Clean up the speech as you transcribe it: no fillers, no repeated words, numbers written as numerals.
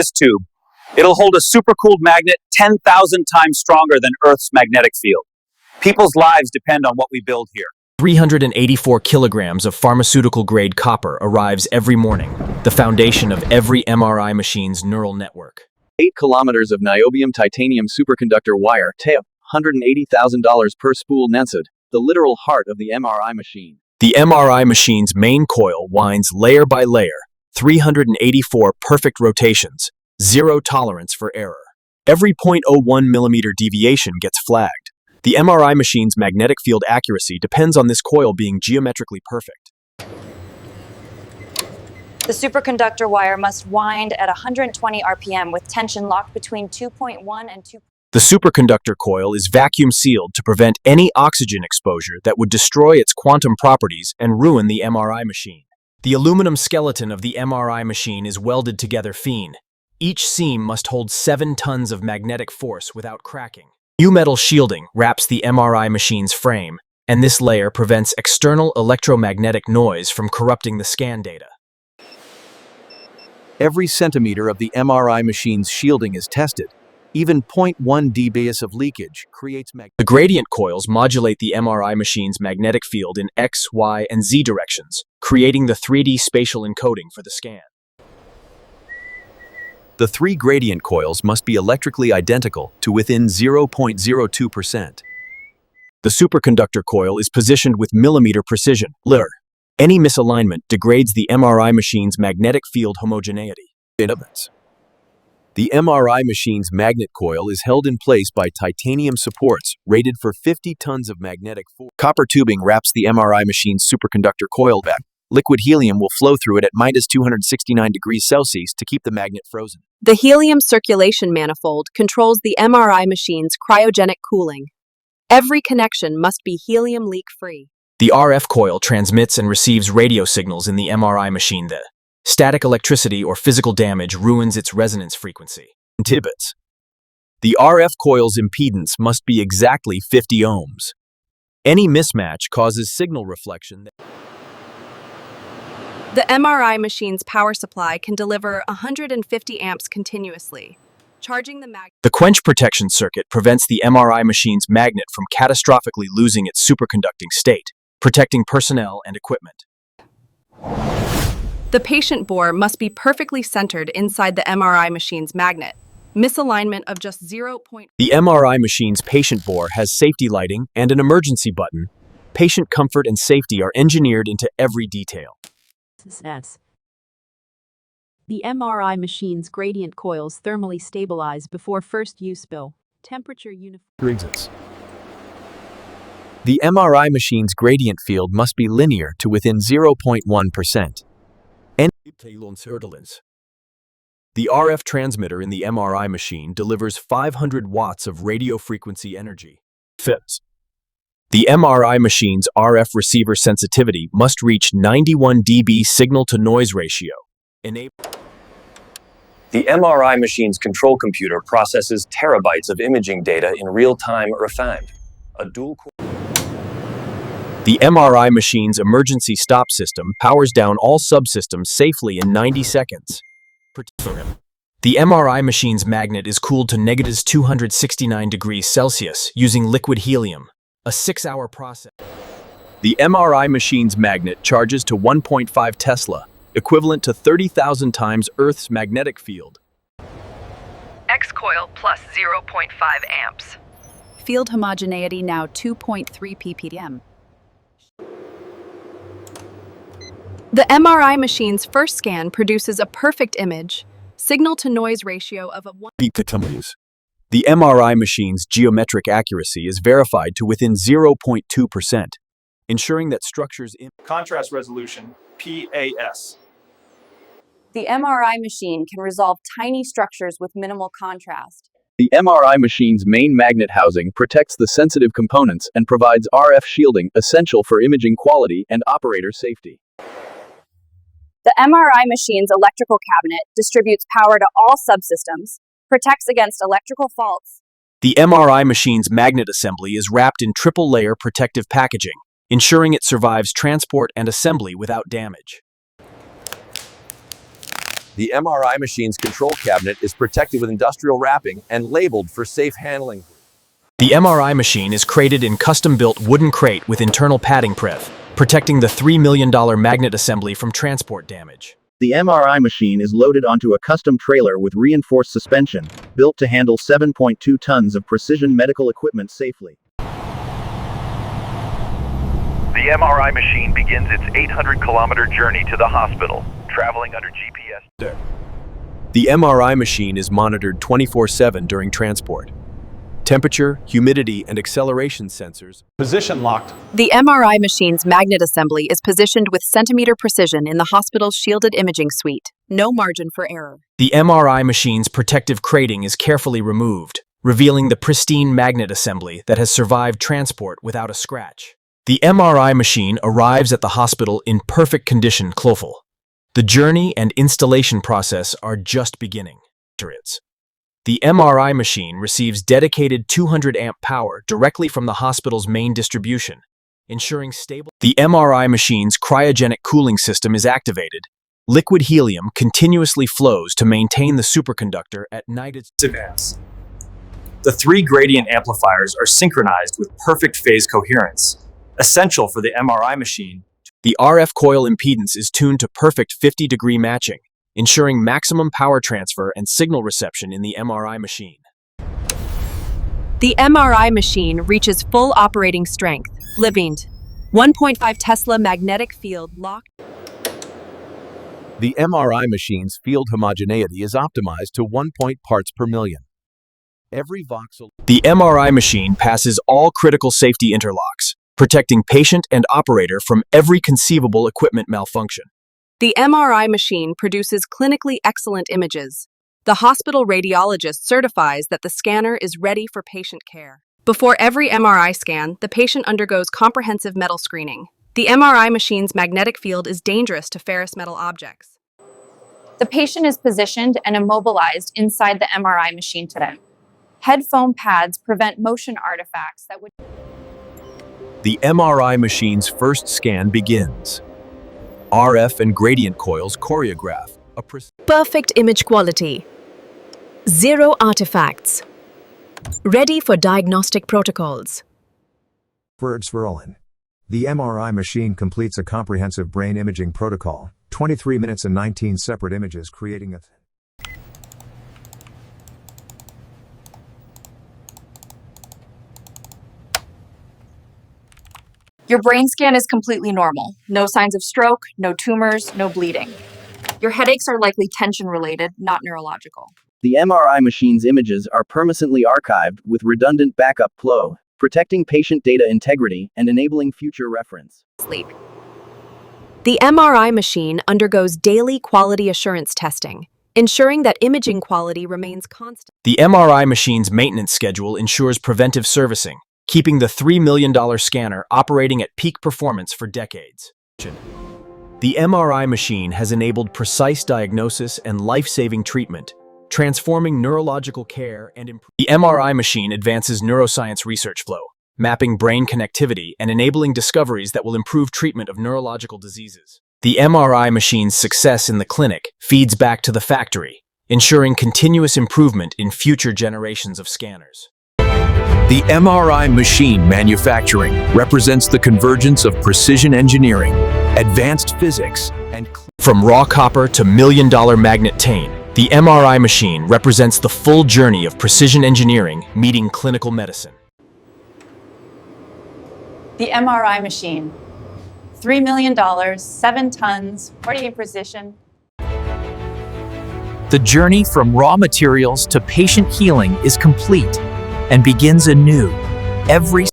This tube. It'll hold a supercooled magnet 10,000 times stronger than Earth's magnetic field. People's lives depend on what we build here. 384 kilograms of pharmaceutical-grade copper arrives every morning, the foundation of every MRI machine's neural network. 8 kilometers of niobium titanium superconductor wire, TAP, $180,000 per spool Nensud, the literal heart of the MRI machine. The MRI machine's main coil winds layer by layer, 384 perfect rotations, zero tolerance for error. Every 0.01 millimeter deviation gets flagged. The MRI machine's magnetic field accuracy depends on this coil being geometrically perfect. The superconductor wire must wind at 120 RPM with tension locked between 2.1 and 2. The superconductor coil is vacuum sealed to prevent any oxygen exposure that would destroy its quantum properties and ruin the MRI machine. The aluminum skeleton of the MRI machine is welded together fine. Each seam must hold 7 tons of magnetic force without cracking. New metal shielding wraps the MRI machine's frame, and this layer prevents external electromagnetic noise from corrupting the scan data. Every centimeter of the MRI machine's shielding is tested. Even 0.1 dBs of leakage creates The gradient coils modulate the MRI machine's magnetic field in X, Y, and Z directions, creating the 3D spatial encoding for the scan. The 3 gradient coils must be electrically identical to within 0.02%. The superconductor coil is positioned with millimeter precision, LIR. Any misalignment degrades the MRI machine's magnetic field homogeneity. The MRI machine's magnet coil is held in place by titanium supports rated for 50 tons of magnetic force. Copper tubing wraps the MRI machine's superconductor coil back. Liquid helium will flow through it at -269 degrees Celsius to keep the magnet frozen. The helium circulation manifold controls the MRI machine's cryogenic cooling. Every connection must be helium leak-free. The RF coil transmits and receives radio signals in the MRI machine. The static electricity or physical damage ruins its resonance frequency. Tidbits. The RF coil's impedance must be exactly 50 ohms. Any mismatch causes signal reflection. The MRI machine's power supply can deliver 150 amps continuously, charging the magnet. The quench protection circuit prevents the MRI machine's magnet from catastrophically losing its superconducting state, protecting personnel and equipment. The patient bore must be perfectly centered inside the MRI machine's magnet. Misalignment of just 0. The MRI machine's patient bore has safety lighting and an emergency button. Patient comfort and safety are engineered into every detail. The MRI machine's gradient coils thermally stabilize before first use. Temperature uniform. The MRI machine's gradient field must be linear to within 0.1%. The RF transmitter in the MRI machine delivers 500 watts of radio frequency energy. The MRI machine's RF receiver sensitivity must reach 91 dB signal-to-noise ratio. The MRI machine's control computer processes terabytes of imaging data in real time refined. The MRI machine's emergency stop system powers down all subsystems safely in 90 seconds. The MRI machine's magnet is cooled to -269 degrees Celsius using liquid helium, a 6-hour process. The MRI machine's magnet charges to 1.5 Tesla, equivalent to 30,000 times Earth's magnetic field. X coil plus 0.5 amps. Field homogeneity now 2.3 ppm. The MRI machine's first scan produces a perfect image, signal-to-noise ratio of 1. The MRI machine's geometric accuracy is verified to within 0.2%, ensuring that structures in Contrast resolution, PAS. The MRI machine can resolve tiny structures with minimal contrast. The MRI machine's main magnet housing protects the sensitive components and provides RF shielding essential for imaging quality and operator safety. The MRI machine's electrical cabinet distributes power to all subsystems, protects against electrical faults. The MRI machine's magnet assembly is wrapped in triple-layer protective packaging, ensuring it survives transport and assembly without damage. The MRI machine's control cabinet is protected with industrial wrapping and labeled for safe handling. The MRI machine is crated in custom-built wooden crate with internal padding protecting the $3 million magnet assembly from transport damage. The MRI machine is loaded onto a custom trailer with reinforced suspension, built to handle 7.2 tons of precision medical equipment safely. The MRI machine begins its 800-kilometer journey to the hospital, traveling under GPS. The MRI machine is monitored 24/7 during transport. Temperature, humidity, and acceleration sensors. Position locked. The MRI machine's magnet assembly is positioned with centimeter precision in the hospital's shielded imaging suite. No margin for error. The MRI machine's protective crating is carefully removed, revealing the pristine magnet assembly that has survived transport without a scratch. The MRI machine arrives at the hospital in perfect condition. The journey and installation process are just beginning. The MRI machine receives dedicated 200-amp power directly from the hospital's main distribution, ensuring stable. The MRI machine's cryogenic cooling system is activated. Liquid helium continuously flows to maintain the superconductor at night. The three gradient amplifiers are synchronized with perfect phase coherence, essential for the MRI machine. The RF coil impedance is tuned to perfect 50-degree matching, ensuring maximum power transfer and signal reception in the MRI machine. The MRI machine reaches full operating strength. 1.5 Tesla magnetic field locked. The MRI machine's field homogeneity is optimized to 1 parts per million. Every voxel. The MRI machine passes all critical safety interlocks, protecting patient and operator from every conceivable equipment malfunction. The MRI machine produces clinically excellent images. The hospital radiologist certifies that the scanner is ready for patient care. Before every MRI scan, the patient undergoes comprehensive metal screening. The MRI machine's magnetic field is dangerous to ferrous metal objects. The patient is positioned and immobilized inside the MRI machine today. Head foam pads prevent motion artifacts that would... The MRI machine's first scan begins. RF and gradient coils choreograph a perfect image quality. 0 artifacts. Ready for diagnostic protocols. Words Verolin. The MRI machine completes a comprehensive brain imaging protocol, 23 minutes and 19 separate images, creating a Your brain scan is completely normal. No signs of stroke, no tumors, no bleeding. Your headaches are likely tension-related, not neurological. The MRI machine's images are permanently archived with redundant backup flow, protecting patient data integrity and enabling future reference. Sleep. The MRI machine undergoes daily quality assurance testing, ensuring that imaging quality remains constant. The MRI machine's maintenance schedule ensures preventive servicing, keeping the $3 million scanner operating at peak performance for decades. The MRI machine has enabled precise diagnosis and life-saving treatment, transforming neurological care and improving. The MRI machine advances neuroscience research flow, mapping brain connectivity and enabling discoveries that will improve treatment of neurological diseases. The MRI machine's success in the clinic feeds back to the factory, ensuring continuous improvement in future generations of scanners. The MRI machine manufacturing represents the convergence of precision engineering, advanced physics, and from raw copper to million-dollar magnet tane, the MRI machine represents the full journey of precision engineering meeting clinical medicine. The MRI machine. $3 million, 7 tons, 48 precision. The journey from raw materials to patient healing is complete and begins anew every